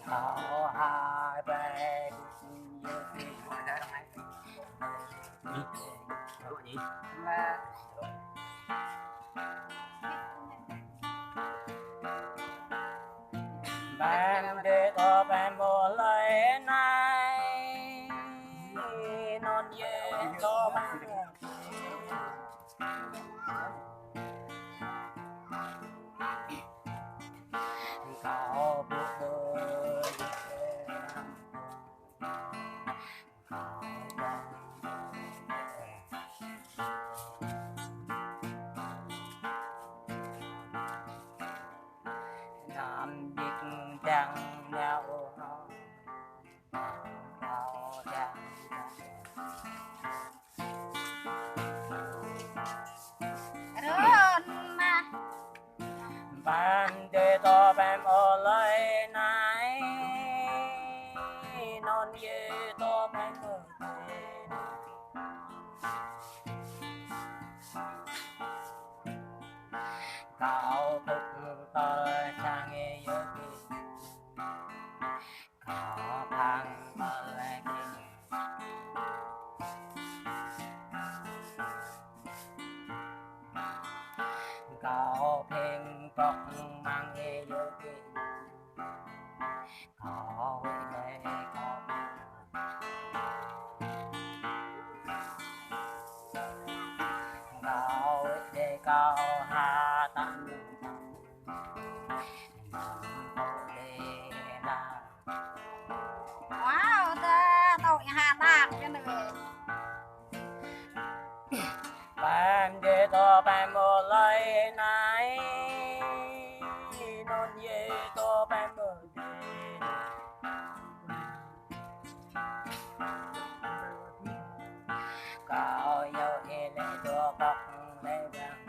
Thảo hai bé như khi ngồi ra trong này gì là bạn để có bạn một lời này non dễ cho bạn có bước đôi làm việc chẳng nhau bạn để to bạn ở lại này non như to bạn ở cao tục tới sang nghe yêu có thằng ở lại có phim bọc mang nghe yêu có huệ lệ có để cao hà tặng wow ta tội hà tạc cho này bạn để to bạn một lời này non về to bạn một cao yêu lệ to bọc lệ vàng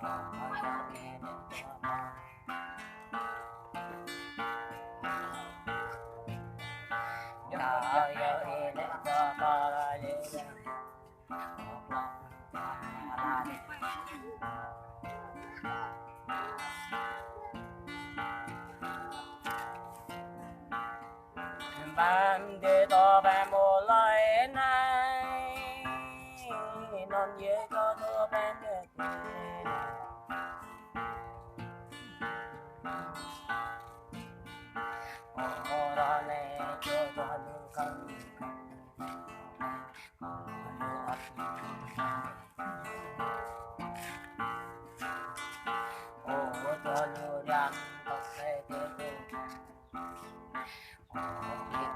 cao yêu lệ to bọc cao yêu lệ to bọc lệ vàng bạn để to bạn một lời này non dễ cho to bạn được ô đó lệ cho luôn không ô cho luôn rằng có thể tiếp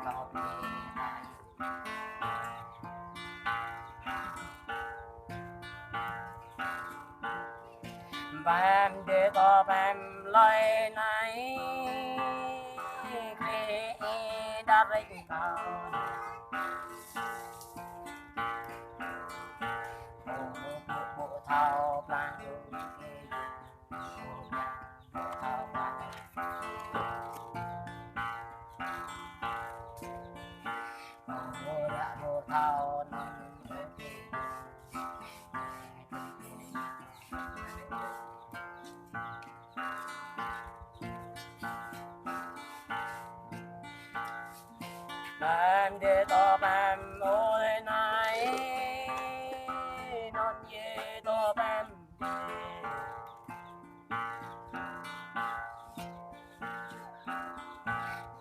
tục bạn để có bạn lời này khi đã rình cao bộ thao plan bạn để to bạn ngồi này non về to bạn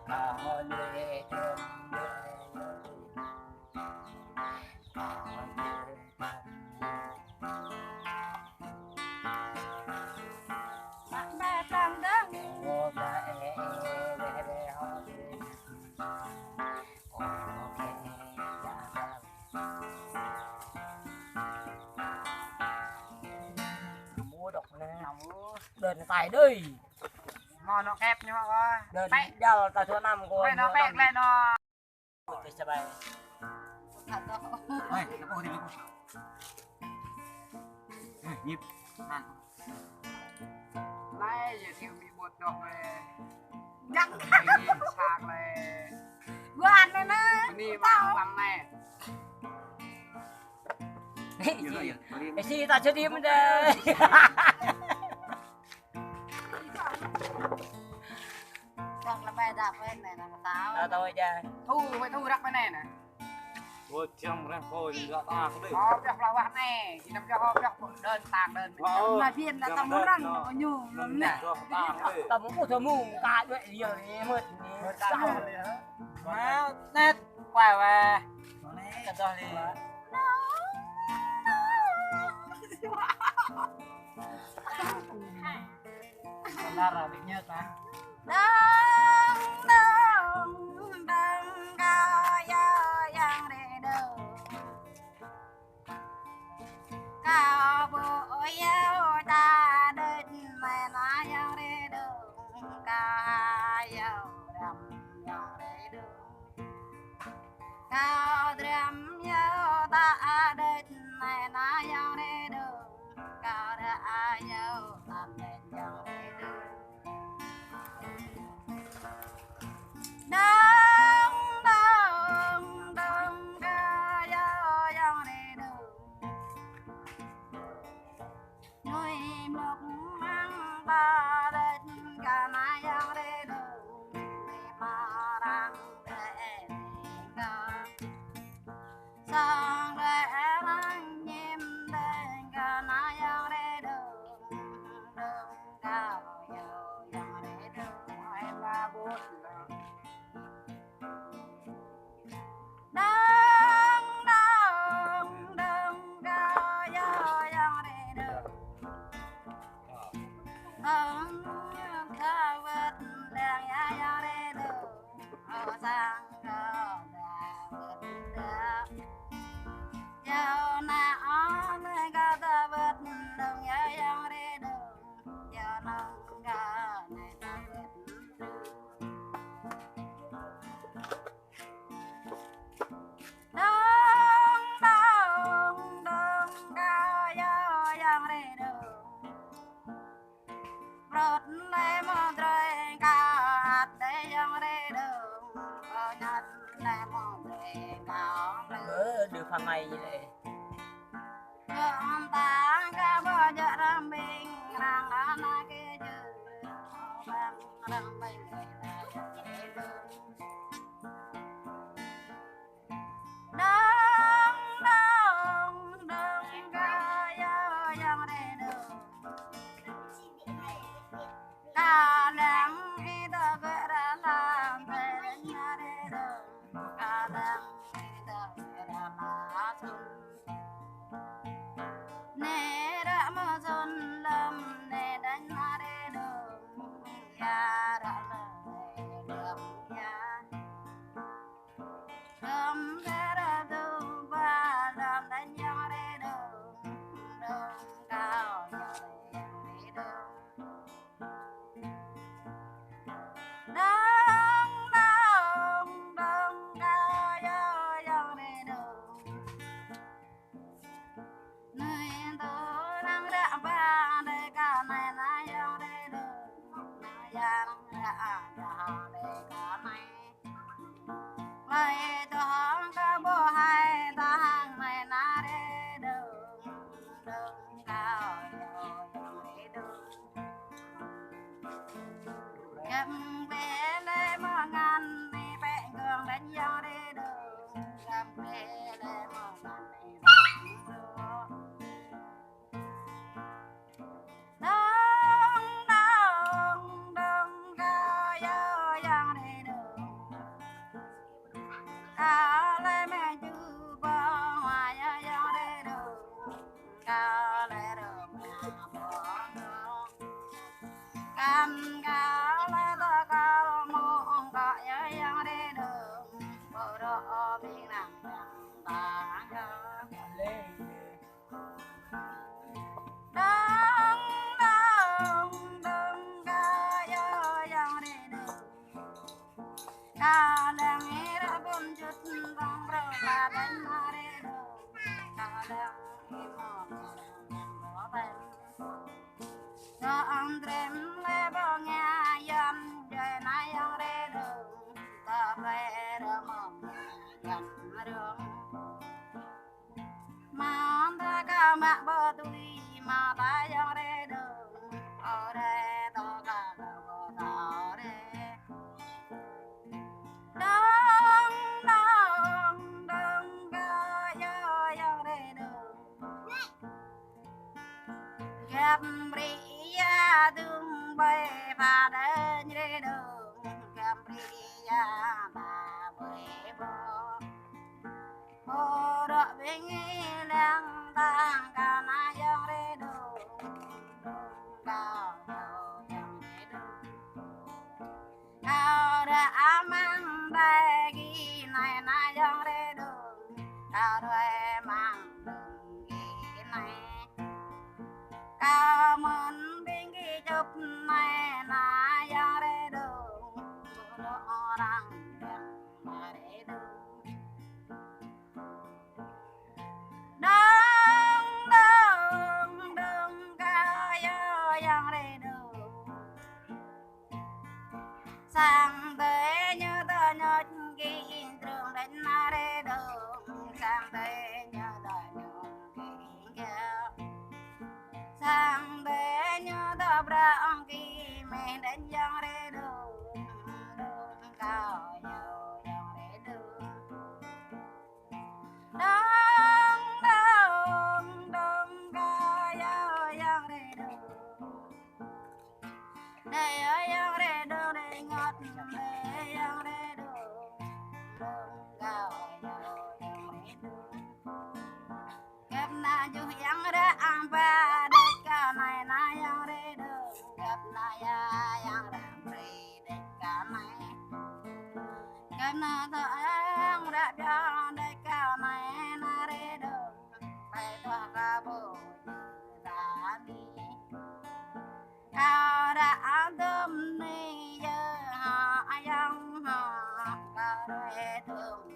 cao lệ trường bạn bè trăng đó đơn tài đi mà nó kẹp nhưng mà có đơn giờ ta cho năm cô nó kẹp lên nó cái xe bay thật đó ơi nó có gì không nhịp này giờ nhiều bị bột độc này chắc sạc này vừa ăn này nó đi vào làm này cái gì ta chưa đi mới đây Vâng là bài đạp bên này là táo. là tôi cha thu phải thu rắc bên này nè Ôi chăm ra thôi gạ ta không được. hộp rắc là quạt nè chỉ nằm cho hộp rắc đơn tàng đơn Mà phiền là tao muốn răng nó nhủ lắm nè. Cho ta không được. tao muốn một thằng mù cả vậy giờ mượt sao mà nè quà về cái đó thì là rồi bị nhớ ta Đừng đừng đừng cao yo yang để đâu. Cao bộ yêu ta đến mày nói yang để đâu. Cao yêu đầm yang để đâu. Cao đầm yêu ta đến mày nói yang để đâu. Cao đã yêu ta đến yang để đâu. Đông đông đông ca yo yang đi đâu nuôi mộc mang ba đất ca na yang đi đâu mà đang để ca sang để mang nhím đến ca na yang đi đâu đông ca yo yang đi đâu em ba bố Đông đông đông cao yo yang đi đâu Đông cao vượt đèn ya yang đi đâu Ở sang cao đà vượt đèo Dạo na on cao ta vượt đông ya yang đi đâu Dạo nông cao này ta vượt Đông đông đông cao yo yang đi đâu Rốt lấy một trời cao hạt để yang đi đâu Ở nhật lấy một trời cao được phần này vậy Gom ta ca bo giờ ram bing rang ana ke ju bang ram bing la đi đâu Đông đông đông ca yo yang đi đâu Ca lăng đi đâu về ra làm về nhà đi đâu Ca lăng đi đâu về ra mà xuân Nè đã mơ xuân lâm nè đánh mà đi đâu Ya đã lời đường ya Đâm thế ra đâu ba làm đánh nhau đi đâu Đông cao giờ đi đâu Đông đông đông cao yo yang đi đâu Nơi tôi đang đã ba đây cả này là yang đi đâu Yang đã đây cả này Lại tôi có bố hai ta hàng này na đi đâu Đông cao yo yang đi đâu Gặp bé lê mơ ngăn đi vẹn gương đánh nhau đi đâu Gặp bé lê mơ ngăn đi vẹn gương Đông đông đông cao yo yang đi đâu Cao lê mẹ chú bó hoa yo yang đi đâu Cao lê đâu mẹ bó đâu Cam cao lê ta cao mong cả yo yang đi đâu Bồ đô bình nặng chẳng ta cao Đông đông đông cao yo yang đi đâu Cao làng ý ra bùn chút vòng râu ta đánh mà đi đâu Cao làng ý mong làng bỏ bèn Cho ông đêm lê bò nhà dân Trời nay yang đi đâu Ta về ra mong nhà dân đường Mà ông ta mạ bơ tui mà ta yang re đường ở đây to cả đầu to đây đông đông đông ca yo yang re đường gặp bria đường bay pha đến re đường gặp bria ta bay bo bo đọ bên lang tang ca na yang re đường cao yo yang re đường cao đã mang đây ghi này na yang re đường cao đôi mang đường ghi này cao mơn bên ghi chụp này na yang re đường lo răng yang re đường đông đông đông cao yo yang re đường sang tới nhớ ta nhớ ghi trường đến na re đường sang tới nhớ ta nhớ ghi sang tới nhớ ta brang ghi men đến yang re đường đông cao yo yang re đường đông đông đông cao yo yang re đường đây ơi yang re đường đây ngọt đây yang re đường đông cao yo yang re đường gặp na ju yang ra ang ba đây cao này na yang re đường gặp na ya yang ra pri đây cao này gặp na thọ ang ra cho đây cao này na re đường phải to ca bộ như ta đi cao đã đâm ni giờ họ yang họ cao re thương